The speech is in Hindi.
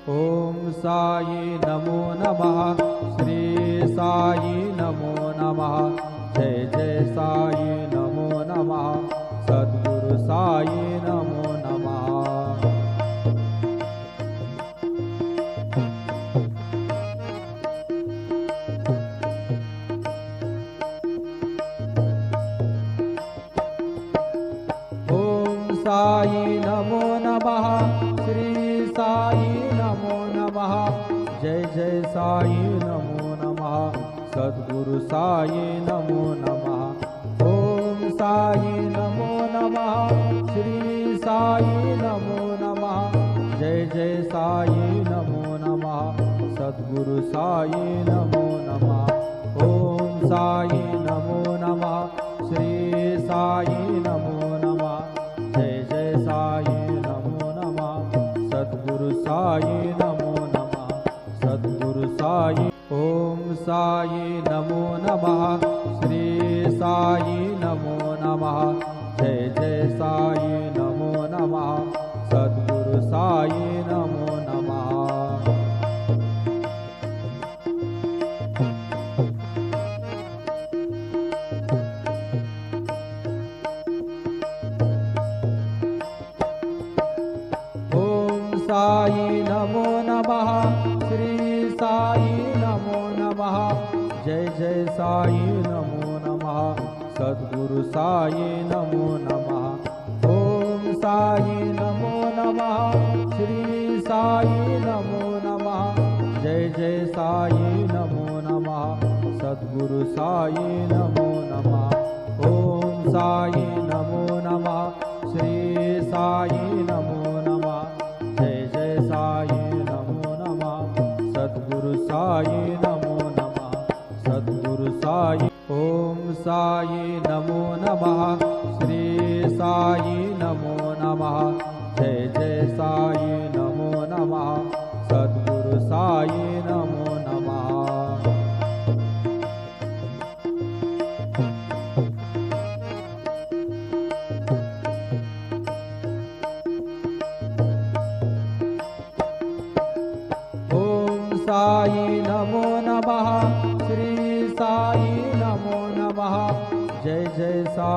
ओम साई नमो नमः। श्री साई नमो नमः। जय जय साई नमो नमः। सद्गुरु साई नमो नमः। साई नमो नमः। श्री साई नमो नमः। जय जय साई नमो नमः। सद्गुरु साई नमो नमः। ओम साई नमो नमः। श्री साई नमो नमः। जय जय साई नमो नमः। सद्गुरु साई नमो नमः। ओम साई नमो नमः। श्री साई नमो नमः। जय जय साई नमो नमः। सद्गुरु साई नमो नमः। सद्गुरु साई। ओम साई नमो नमः। श्री साई नमो नमः। जय जय साई नमो नमः। सद्गुरु साई नमो नमः। साई नमो नमः। श्री साई नमो नमः। जय जय साई नमो नमः। सद्गुरु साई नमो नमः। ओम साई नमो नमः। श्री साई नमो नमः। जय जय साई नमो नमः। सद्गुरु साई नमो नमः। ओम साई नमो नमः। श्री साई नमो नमः। जय जय साई नमो नमः। सद्गुरु साई नमो नमः। सद्गुरु साई। ओम साई नमो नमः। श्री साई नमो नमः। जय जय साई नमो नमः। सद्गुरु साई नमो नमः। साई नमो नमः। श्री साई नमो नमः। जय जय साई।